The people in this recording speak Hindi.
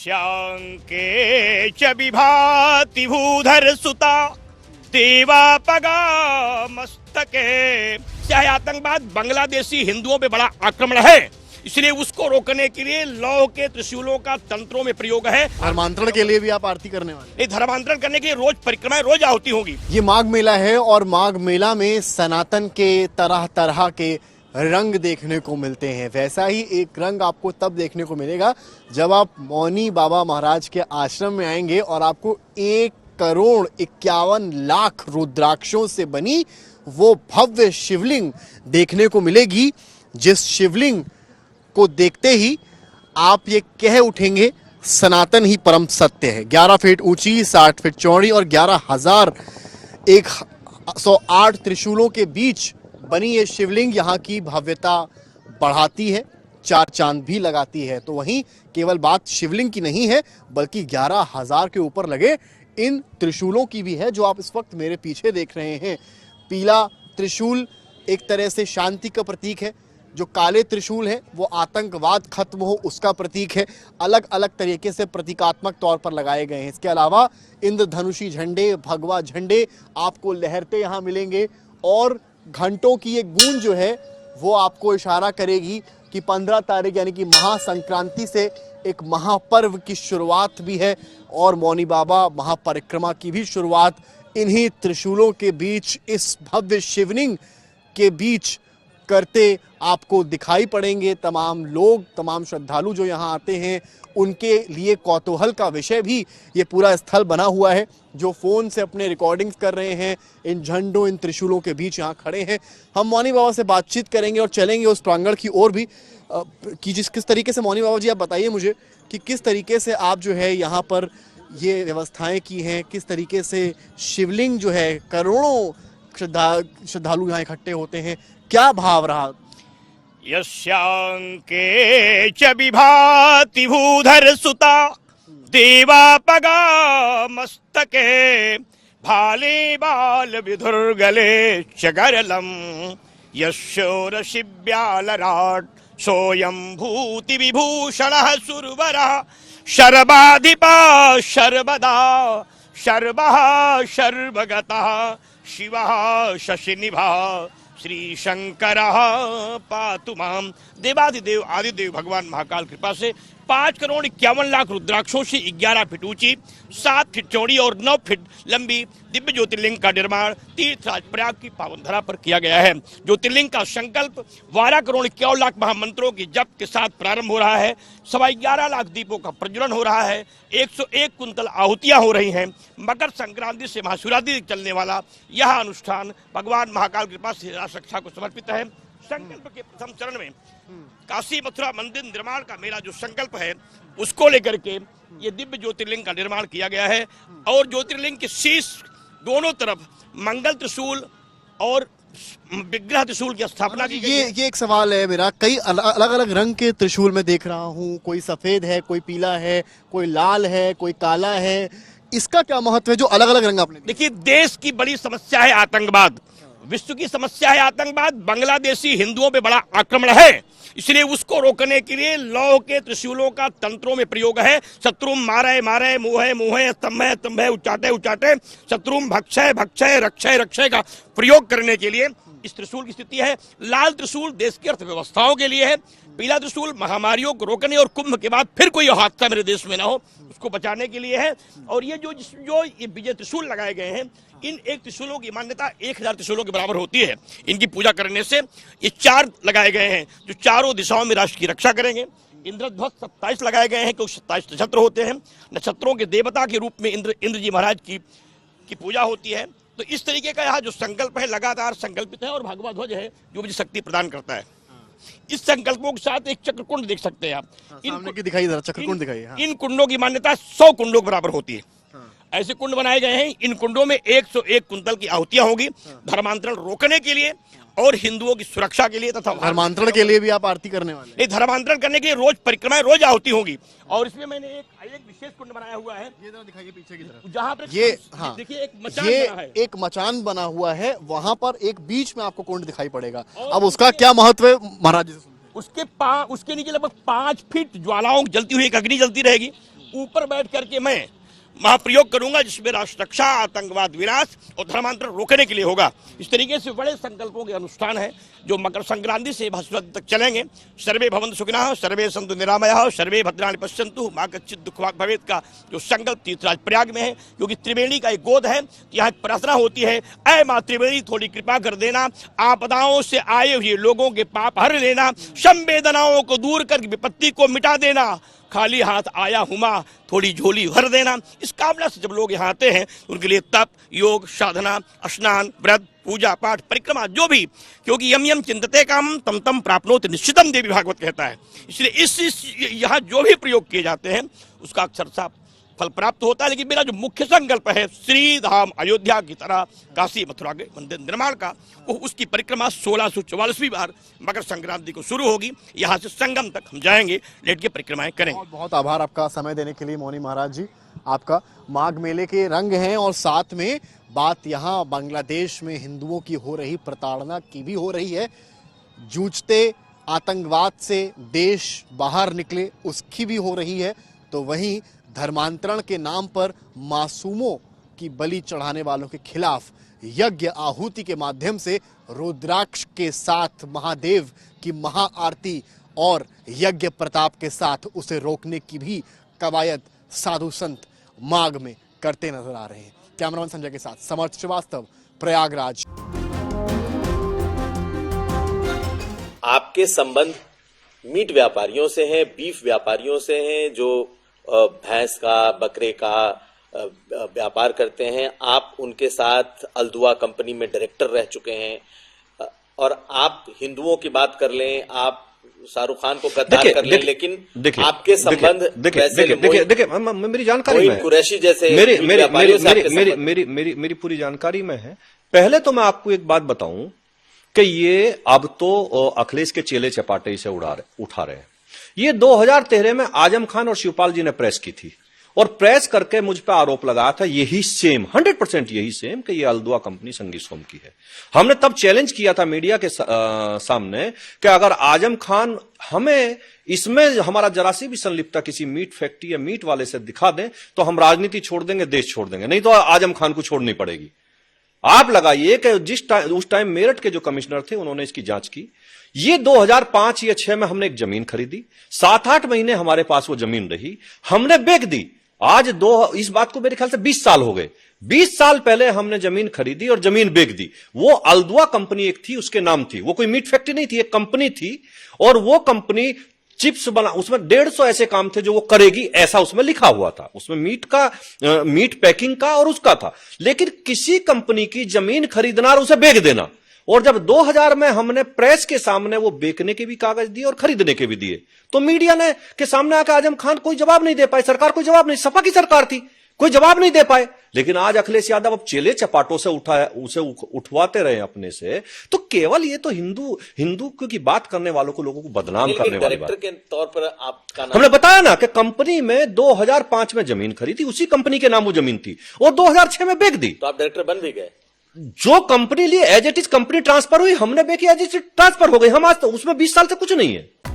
यस्यांके च विभाति भूधर सुता देवापगा मस्तके। चाहे आतंकवाद बांग्लादेशी हिंदुओं पे बड़ा आक्रमण है, इसलिए उसको रोकने के लिए लौह के त्रिशूलों का तंत्रों में प्रयोग है। धर्मांतरण के लिए भी आप आरती करने वाले? ये धर्मांतरण करने के लिए रोज परिक्रमाएं, रोज आहुति होगी। ये माघ मेला है और माघ मेला में सनातन के तरह तरह के रंग देखने को मिलते हैं। वैसा ही एक रंग आपको तब देखने को मिलेगा जब आप मौनी बाबा महाराज के आश्रम में आएंगे और आपको 1,51,00,000 रुद्राक्षों से बनी वो भव्य शिवलिंग देखने को मिलेगी, जिस शिवलिंग को देखते ही आप ये कह उठेंगे सनातन ही परम सत्य है। 11 फीट ऊंची, 60 फीट चौड़ी और 11,108 त्रिशूलों के बीच बनी ये शिवलिंग यहाँ की भव्यता बढ़ाती है, 4 चांद भी लगाती है। तो वहीं केवल बात शिवलिंग की नहीं है, बल्कि 11,000 के ऊपर लगे इन त्रिशूलों की भी है, जो आप इस वक्त मेरे पीछे देख रहे हैं। पीला त्रिशूल एक तरह से शांति का प्रतीक है, जो काले त्रिशूल है वो आतंकवाद खत्म हो उसका प्रतीक है। अलग अलग तरीके से प्रतीकात्मक तौर पर लगाए गए हैं। इसके अलावा इंद्रधनुषी झंडे, भगवा झंडे आपको लहरते यहाँ मिलेंगे और घंटों की एक गूंज जो है वो आपको इशारा करेगी कि 15 तारीख यानी कि महासंक्रांति से एक महापर्व की शुरुआत भी है और मौनी बाबा महापरिक्रमा की भी शुरुआत इन्हीं त्रिशूलों के बीच, इस भव्य शिवलिंग के बीच करते आपको दिखाई पड़ेंगे। तमाम लोग, तमाम श्रद्धालु जो यहाँ आते हैं, उनके लिए कौतूहल का विषय भी ये पूरा स्थल बना हुआ है। जो फ़ोन से अपने रिकॉर्डिंग्स कर रहे हैं, इन झंडों, इन त्रिशूलों के बीच यहाँ खड़े हैं। हम मौनी बाबा से बातचीत करेंगे और चलेंगे उस प्रांगण की ओर भी कि किस तरीके से। मौनी बाबा जी, आप बताइए मुझे कि किस तरीके से आप जो है यहाँ पर ये व्यवस्थाएं की हैं, किस तरीके से शिवलिंग जो है, करोड़ों श्रद्धालु यहाँ इकट्ठे होते हैं, क्या भाव रहा? यस्यांके च विभाति भूधर सुता देवापगा मस्तके। भाले बाल विधुर्गले च गरलम यशोर शिव्यालराट सोयं भूति विभूषणः सुरवरः। शर्वाधिपा शर्वदा शर्वः शर्वगतः शिवः शशिनिभा श्री शंकर पातु माम। देवादिदेव आदिदेव भगवान महाकाल कृपा से 5,51,00,000 रुद्राक्षों से 11 फीट ऊंची, 7 फीट चौड़ी और 9 फीट लंबी दिव्य ज्योतिर्लिंग का निर्माण तीर्थराज प्रयाग की पावन धरा पर किया गया है। ज्योतिर्लिंग का संकल्प 12,51,00,000 महामंत्रों की जप के साथ प्रारंभ हो रहा है। 11,25,00,000 दीपों का प्रज्वलन हो रहा है। 101 कुंतल आहुतियां हो रही हैं। मकर संक्रांति से महाशिवरात्रि तक चलने वाला यह अनुष्ठान भगवान महाकाल कृपा से राष्ट्र रक्षा को समर्पित है। संकल्प के प्रथम चरण में काशी मथुरा मंदिर निर्माण का मेरा जो संकल्प है, उसको लेकर के ये दिव्य ज्योतिर्लिंग का निर्माण किया गया है और ज्योतिर्लिंग के शीर्ष दोनों तरफ मंगल त्रिशूल और विग्रह त्रिशूल की स्थापना की गई है। ये एक सवाल है मेरा, कई अलग अलग रंग के त्रिशूल में देख रहा हूँ, कोई सफेद है, कोई पीला है, कोई लाल है, कोई काला है, इसका क्या महत्व है जो अलग अलग रंग आपने? देखिए, देश की बड़ी समस्या है आतंकवाद, विश्व की समस्या है आतंकवाद। बांग्लादेशी हिंदुओं पे बड़ा आक्रमण है, इसलिए उसको रोकने के लिए लौह के त्रिशूलों का तंत्रों में प्रयोग है। शत्रु मारे मारे, मोहे मोहे, स्तंभे स्तंभे, उचाटे उचाटे, शत्रु भक्षय भक्षय, रक्षय रक्षय का प्रयोग करने के लिए इस त्रिशूल की स्थिति है। लाल त्रिशूल देश की अर्थव्यवस्थाओं के लिए है। पीला त्रिशूल महामारियों को रोकने और कुंभ के बाद फिर कोई हादसा मेरे देश में ना हो उसको बचाने के लिए है। और ये जो ये विजय त्रिशूल लगाए गए हैं, इन एक त्रिशूलों की मान्यता 1,000 त्रिशूलों के बराबर होती है। इनकी पूजा करने से ये 4 लगाए गए हैं जो चारों दिशाओं में राष्ट्र की रक्षा करेंगे। इंद्रध्वज 27 लगाए गए हैं क्योंकि 27 नक्षत्र होते हैं। नक्षत्रों के देवता के रूप में इंद्र जी महाराज की पूजा होती है। तो इस तरीके का यहाँ जो संकल्प है लगातार संकल्पित है और भगवा ध्वज है जो मुझे शक्ति प्रदान करता है। इस संकल्पों के साथ एक चक्रकुंड देख सकते हैं आप। दिखाई जरा, चक्रकुंड दिखाइए। इन कुंडों की मान्यता 100 कुंडों के बराबर होती है। ऐसे कुंड बनाए गए हैं। इन कुंडों में 101 कुंतल की आहुतियां होगी धर्मांतरण रोकने के लिए और हिंदुओं की सुरक्षा के लिए तथा धर्मांतरण के लिए भी आप आरती करने वाले? ये धर्मांतरण करने के लिए रोज परिक्रमाएं, रोज आहुति होगी। और इसमें मैंने एक विशेष कुंड बनाया हुआ है, ये जरा दिखाइए पीछे की तरफ, जहाँ पर ये हाँ देखिए एक मचान बना है। एक मचान बना हुआ है, वहाँ पर एक बीच में आपको कुंड दिखाई पड़ेगा। अब उसका क्या महत्व है महाराज जी से? उसके नीचे लगभग 5 फीट ज्वालाओं जलती हुई एक अग्नि जलती रहेगी। ऊपर बैठ करके मैं महाप्रयोग करूंगा, जिसमें राष्ट्र रक्षा, आतंकवाद विनाश और धर्मांतरण रोकने के लिए होगा। इस तरीके से बड़े संकल्पों के अनुष्ठान है जो मकर संक्रांति से भस्म तक चलेंगे। सर्वे भवन्तु सुखिनः, सर्वे सन्तु निरामयाः, सर्वे भद्राणि पश्यन्तु मा कश्चित् दुःखभाग् भवेत् का जो संकल्प तीर्थराज प्रयाग में है, क्योंकि त्रिवेणी का एक गोद है, यहाँ एक प्रार्थना होती है, ऐ माँ त्रिवेणी थोड़ी कृपा कर देना, आपदाओं से आए हुए लोगों के पाप हर लेना, संवेदनाओं को दूर कर विपत्ति को मिटा देना, खाली हाथ आया हूं मां थोड़ी झोली भर देना। इस कामना से जब लोग यहाँ आते हैं उनके लिए तप, योग, साधना, स्नान, व्रत, पूजा पाठ, परिक्रमा जो भी, क्योंकि यम यम चिंतते काम तम तम प्राप्नोति निश्चितम, देवी भागवत कहता है। इसलिए इस यहाँ जो भी प्रयोग किए जाते हैं उसका अक्षरशः फल प्राप्त होता है। लेकिन मेरा जो मुख्य संकल्प है श्री धाम अयोध्या की तरह काशी मथुरा के मंदिर निर्माण का, वो उसकी परिक्रमा 1644वीं बार मकर संक्रांति को शुरू होगी। यहाँ से संगम तक हम जाएंगे, लेट के परिक्रमाएं करेंगे। बहुत बहुत आभार आपका समय देने के लिए मौनी महाराज जी। आपका माघ मेले के रंग हैं और साथ में बात यहाँ बांग्लादेश में हिंदुओं की हो रही प्रताड़ना की भी हो रही है। जूझते आतंकवाद से देश बाहर निकले उसकी भी हो रही है, तो वहीं धर्मांतरण के नाम पर मासूमों की बलि चढ़ाने वालों के खिलाफ यज्ञ आहुति के माध्यम से रुद्राक्ष के साथ महादेव की महाआरती और यज्ञ प्रताप के साथ उसे रोकने की भी कवायद साधु संत माघ में करते नजर आ रहे हैं। कैमरामैन संजय के साथ समर्थ श्रीवास्तव, प्रयागराज। आपके संबंध मीट व्यापारियों से हैं, बीफ व्यापारियों से हैं, जो भैंस का, बकरे का व्यापार करते हैं। आप उनके साथ अल्दुआ कंपनी में डायरेक्टर रह चुके हैं। और आप हिंदुओं की बात कर लें, आप शाहरुख खान को गद्दार कर लें, लेकिन आपके संबंध देखिए मेरी जानकारी में कुरैशी जैसे मेरी पूरी जानकारी में है। पहले तो मैं आपको एक बात बताऊं कि ये अब तो अखिलेश के चेले चपाटे इसे उठा रहे हैं। ये 2013 में आजम खान और शिवपाल जी ने प्रेस की थी और प्रेस करके मुझ पर आरोप लगाया था यही सेम 100% यही सेम कि ये अल्दुआ कंपनी संगी सोम की है। हमने तब चैलेंज किया था मीडिया के सामने कि अगर आजम खान हमें इसमें हमारा जरा सी भी संलिप्तता किसी मीट फैक्ट्री या मीट वाले से दिखा दें तो हम राजनीति छोड़ देंगे, देश छोड़ देंगे, नहीं तो आजम खान को छोड़नी पड़ेगी। आप लगाइए कि उस टाइम मेरठ के जो कमिश्नर थे उन्होंने इसकी जांच की। ये 2005 या 6 में हमने एक जमीन खरीदी, 7-8 महीने हमारे पास वो जमीन रही, हमने बेच दी। आज इस बात को मेरे ख्याल से 20 साल हो गए। 20 साल पहले हमने जमीन खरीदी और जमीन बेच दी। वो अल्दुआ कंपनी एक थी, उसके नाम थी, वो कोई मीट फैक्ट्री नहीं थी, एक कंपनी थी। और वो कंपनी चिप्स बना, उसमें 150 ऐसे काम थे जो वो करेगी, ऐसा उसमें लिखा हुआ था। उसमें मीट पैकिंग का और उसका था। लेकिन किसी कंपनी की जमीन खरीदना और उसे बेच देना, और जब 2000 में हमने प्रेस के सामने वो बेचने के भी कागज दिए और खरीदने के भी दिए, तो मीडिया ने के सामने आकर आजम खान कोई जवाब नहीं दे पाए, सरकार कोई जवाब नहीं, सपा की सरकार थी, कोई जवाब नहीं दे पाए। लेकिन आज अखिलेश यादव अब चेले चपाटों से उसे उठवाते रहे अपने से, तो केवल ये तो हिंदू की बात करने वालों को, लोगों को बदनाम करने वाली बात। के तौर पर आपका हमने बताया ना कि कंपनी में 2005 में जमीन खरीदी, उसी कंपनी के नाम वो जमीन थी, और 2006 में बेच दी। तो आप डायरेक्टर बन भी गए। जो कंपनी लिए as it is company transfer हुई, हमने बेची एज इट इज ट्रांसफर हो गई। हम आज तो उसमें 20 साल से कुछ नहीं है।